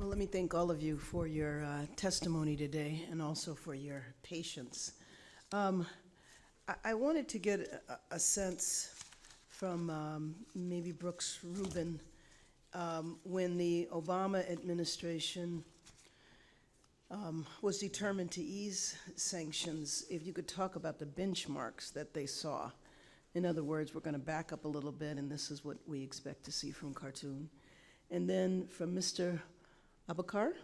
Well, let me thank all of you for your testimony today and also for your patience. I wanted to get a sense from maybe Brooks Rubin when the Obama administration was determined to ease sanctions, if you could talk about the benchmarks that they saw. In other words, we're going to back up a little bit, and this is what we expect to see from Khartoum. And then from Mr. Abubakar?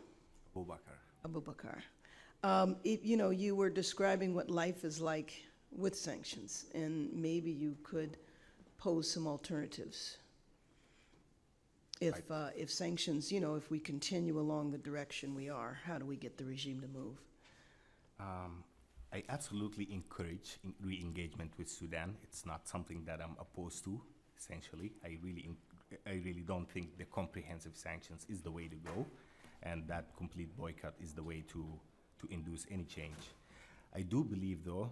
Abubakar. You know, you were describing what life is like with sanctions, and maybe you could pose some alternatives. If sanctions, you know, if we continue along the direction we are, how do we get the regime to move? I absolutely encourage re-engagement with Sudan. It's not something that I'm opposed to, essentially. I really don't think the comprehensive sanctions is the way to go, and that complete boycott is the way to induce any change. I do believe, though,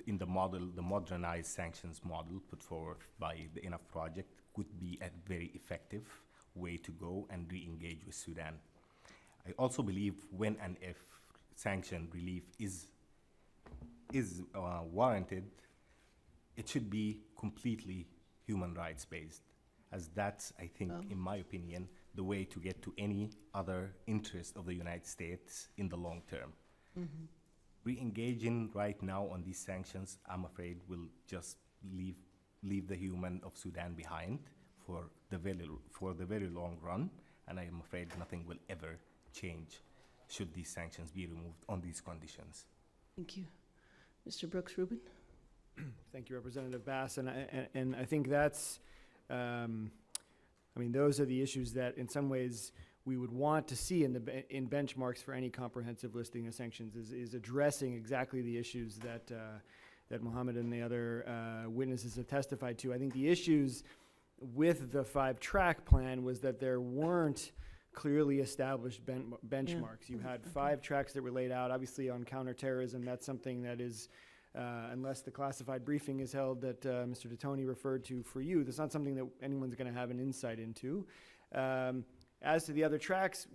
in the model, the modernized sanctions model put forward by the Enough Project could be a very effective way to go and re-engage with Sudan. I also believe when and if sanction relief is warranted, it should be completely human rights based, as that's, I think, in my opinion, the way to get to any other interest of the United States in the long term. Mm-hmm. Re-engaging right now on these sanctions, I'm afraid, will just leave the human of Sudan behind for the very long run, and I am afraid nothing will ever change should these sanctions be removed on these conditions. Thank you. Mr. Brooks Rubin? Thank you, Representative Bass. And I think that's, I mean, those are the issues that in some ways we would want to see in benchmarks for any comprehensive listing of sanctions is addressing exactly the issues that Mohammed and the other witnesses have testified to. I think the issues with the 5-track plan was that there weren't clearly established benchmarks. You had 5 tracks that were laid out, obviously on counterterrorism. That's something that is, unless the classified briefing is held that Mr. Detoni referred to for you, that's not something that anyone's going to have an insight into. As to the other tracks,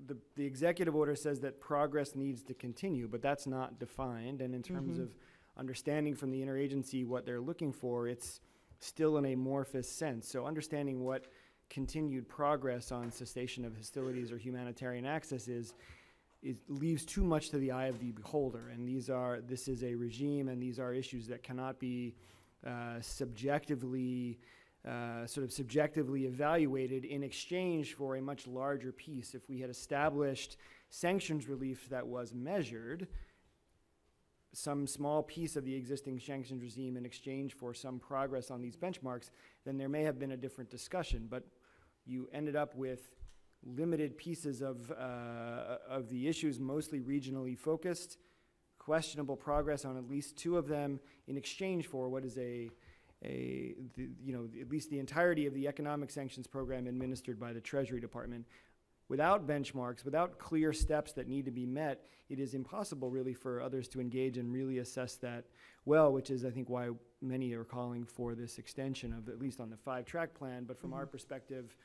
the executive order says that progress needs to continue, but that's not defined. And in terms of understanding from the interagency what they're looking for, it's still an amorphous sense. So understanding what continued progress on cessation of hostilities or humanitarian access is leaves too much to the eye of the beholder. And this is a regime, and these are issues that cannot be subjectively evaluated in exchange for a much larger piece. If we had established sanctions relief that was measured, some small piece of the existing sanctions regime in exchange for some progress on these benchmarks, then there may have been a different discussion. But you ended up with limited pieces of the issues, mostly regionally focused, questionable progress on at least 2 of them in exchange for what is at least the entirety of the economic sanctions program administered by the Treasury Department. Without benchmarks, without clear steps that need to be met, it is impossible really for others to engage and really assess that well, which is, I think, why many are calling for this extension of, at least on the 5-track plan. But from our perspective,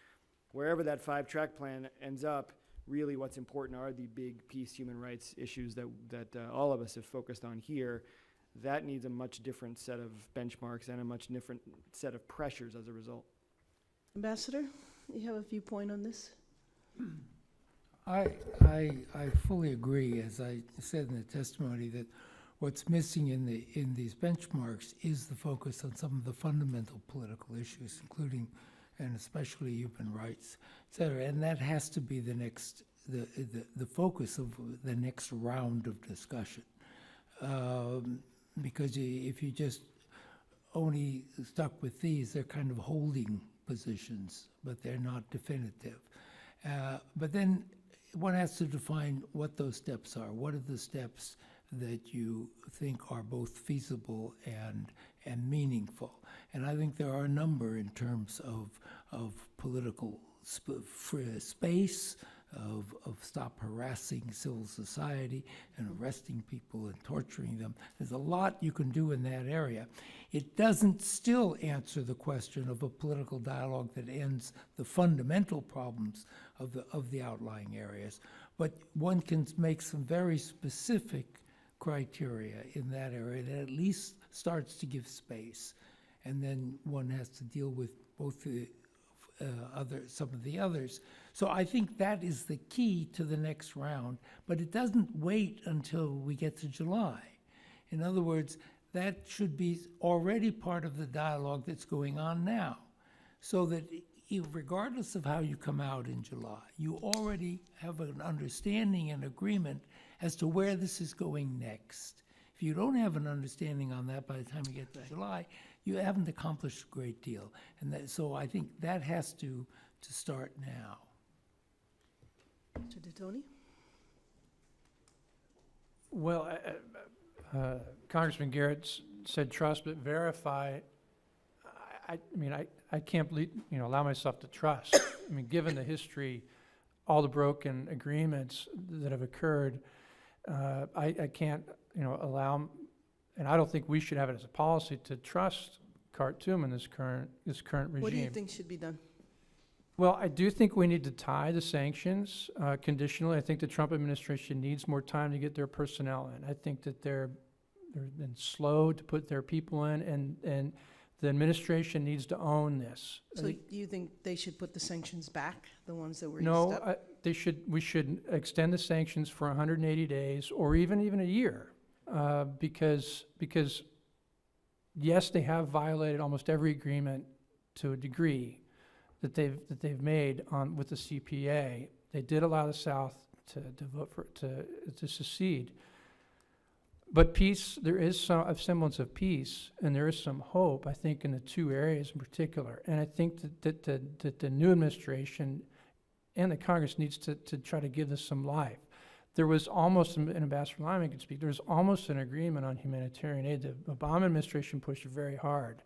wherever that 5-track plan ends up, really what's important are the big peace human rights issues that all of us have focused on here. That needs a much different set of benchmarks and a much different set of pressures as a result. Ambassador, you have a viewpoint on this? I fully agree, as I said in the testimony, that what's missing in these benchmarks is the focus on some of the fundamental political issues, including and especially human rights, et cetera. And that has to be the focus of the next round of discussion. Because if you just only stuck with these, they're kind of holding positions, but they're not definitive. But then one has to define what those steps are. What are the steps that you think are both feasible and meaningful? And I think there are a number in terms of political space, of stop harassing civil society and arresting people and torturing them. There's a lot you can do in that area. It doesn't still answer the question of a political dialogue that ends the fundamental problems of the outlying areas, but one can make some very specific criteria in that area that at least starts to give space. And then one has to deal with both the some of the others. So I think that is the key to the next round, but it doesn't wait until we get to July. In other words, that should be already part of the dialogue that's going on now, so that regardless of how you come out in July, you already have an understanding and agreement as to where this is going next. If you don't have an understanding on that by the time you get to July, you haven't accomplished a great deal. And so I think that has to start now. Mr. DeToni? Well, Congressman Garrett said trust but verify. I mean, I can't believe, allow myself to trust. I mean, given the history, all the broken agreements that have occurred, I can't, allow, and I don't think we should have it as a policy to trust Khartoum in this current regime. What do you think should be done? Well, I do think we need to tie the sanctions conditionally. I think the Trump administration needs more time to get their personnel in. I think that they've been slow to put their people in, and the administration needs to own this. So do you think they should put the sanctions back, the ones that were used No, up? we should extend the sanctions for 180 days or even a year, because yes, they have violated almost every agreement to a degree that they've made with the CPA. They did allow the South to vote to secede. But peace, there is a semblance of peace, and there is some hope, I think, in the two areas in particular. And I think that the new administration and the Congress needs to try to give this some life. There was almost, and Ambassador Lyman could speak, there was almost an agreement on humanitarian aid. The Obama administration pushed very hard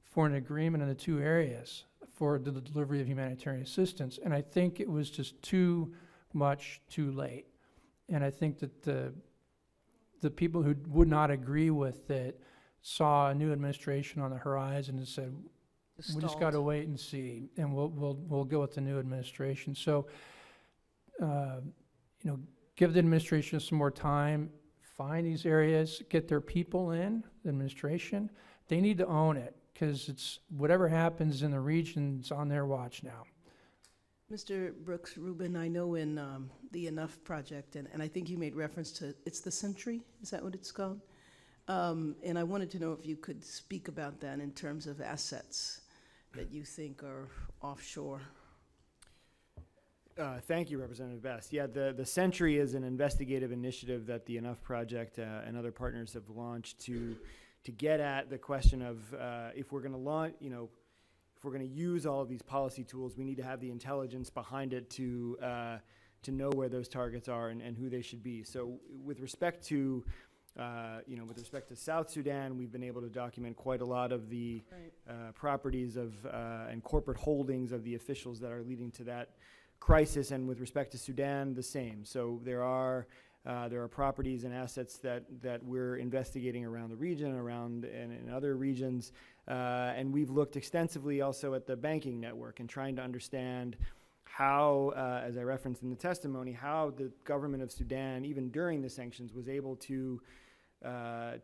for an agreement in the two areas for the delivery of humanitarian assistance. And I think it was just too much, too late. And I think that the people who would not agree with it saw a new administration on the horizon and said, we just got to wait and see, and we'll go with the new administration. So, give the administration some more time, find these areas, get their people in, the administration. They need to own it, because it's whatever happens in the region, it's on their watch now. Mr. Brooks Rubin, I know in the Enough Project, and I think you made reference to, it's the Century, is that what it's called? And I wanted to know if you could speak about that in terms of assets that you think are offshore. Thank you, Representative Bass. Yeah, the Century is an investigative initiative that the Enough Project and other partners have launched to get at the question of if we're going to launch, if we're going to use all of these policy tools, we need to have the intelligence behind it to know where those targets are and who they should be. So with respect to South Sudan, we've been able to document quite a lot of the properties of and corporate holdings of the officials that are leading to that crisis. And with respect to Sudan, the same. So there are properties and assets that we're investigating around the region, and in other regions. And we've looked extensively also at the banking network and trying to understand how, as I referenced in the testimony, how the government of Sudan, even during the sanctions, was able to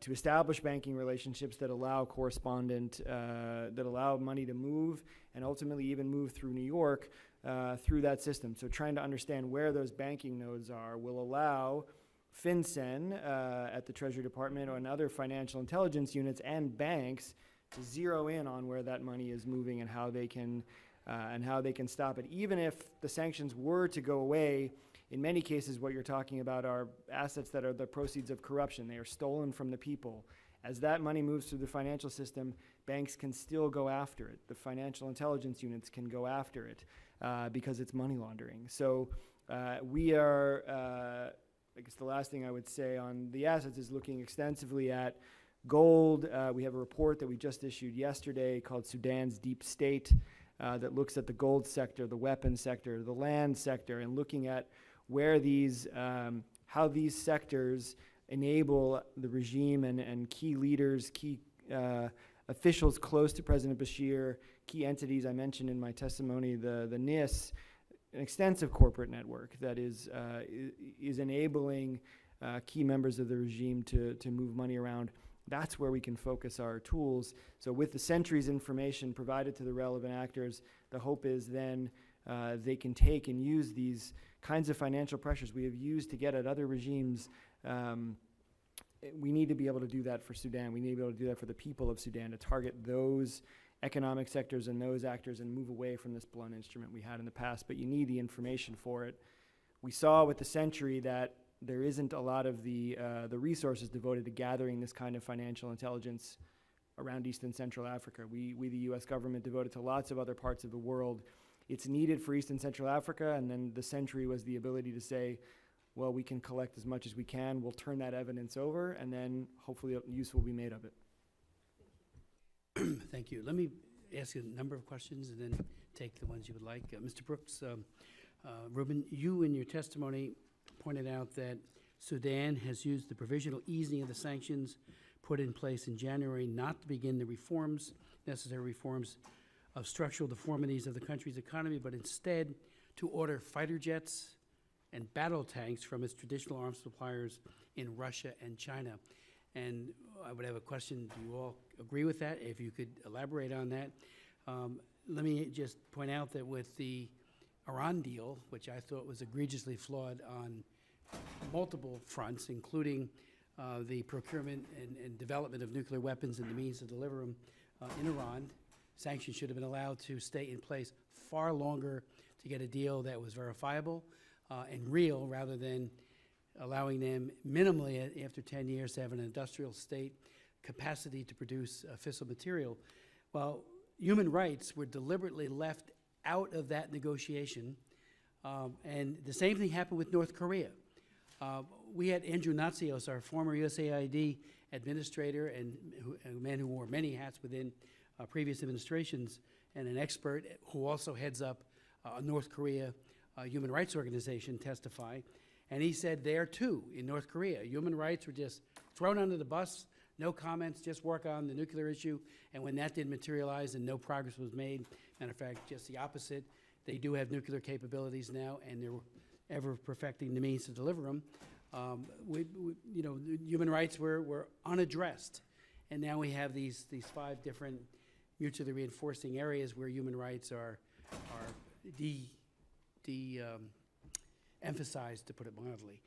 establish banking relationships that allow that allow money to move and ultimately even move through New York through that system. So trying to understand where those banking nodes are will allow FinCEN at the Treasury Department and other financial intelligence units and banks to zero in on where that money is moving and how they can stop it. Even if the sanctions were to go away, in many cases what you're talking about are assets that are the proceeds of corruption. They are stolen from the people. As that money moves through the financial system, banks can still go after it. The financial intelligence units can go after it because it's money laundering. So we are, I guess the last thing I would say on the assets is looking extensively at gold. We have a report that we just issued yesterday called Sudan's Deep State. that looks at the gold sector, the weapons sector, the land sector, and looking at where these, how these sectors enable the regime and key leaders, key officials close to President Bashir, key entities I mentioned in my testimony, the NIS, an extensive corporate network that is enabling key members of the regime to move money around. That's where we can focus our tools. So with the centuries information provided to the relevant actors, the hope is then they can take and use these kinds of financial pressures we have used to get at other regimes. We need to be able to do that for Sudan. We need to be able to do that for the people of Sudan, to target those economic sectors and those actors and move away from this blunt instrument we had in the past. But you need the information for it. We saw with the century that there isn't a lot of the resources devoted to gathering this kind of financial intelligence around East and Central Africa. We the U.S. government, devoted to lots of other parts of the world. It's needed for East and Central Africa, and then the century was the ability to say, well, we can collect as much as we can, we'll turn that evidence over, and then hopefully use will be made of it. Thank you. Let me ask you a number of questions and then take the ones you would like. Mr. Brooks, Ruben, you in your testimony pointed out that Sudan has used the provisional easing of the sanctions put in place in January not to begin the necessary reforms of structural deformities of the country's economy, but instead to order fighter jets and battle tanks from its traditional arms suppliers in Russia and China. And I would have a question, do you all agree with that? If you could elaborate on that. Let me just point out that with the Iran deal, which I thought was egregiously flawed on multiple fronts, including the procurement and development of nuclear weapons and the means to deliver them in Iran, sanctions should have been allowed to stay in place far longer to get a deal that was verifiable and real, rather than allowing them minimally after 10 years to have an industrial state capacity to produce fissile material. Well, human rights were deliberately left out of that negotiation, and the same thing happened with North Korea. We had Andrew Natsios, our former USAID administrator and a man who wore many hats within previous administrations, and an expert who also heads up a North Korea human rights organization, testify. And he said there too, in North Korea, human rights were just thrown under the bus, no comments, just work on the nuclear issue. And when that didn't materialize and no progress was made, matter of fact, just the opposite, they do have nuclear capabilities now, and they're ever perfecting the means to deliver them. Human rights were unaddressed. And now we have these 5 different mutually reinforcing areas where human rights are emphasized, to put it mildly.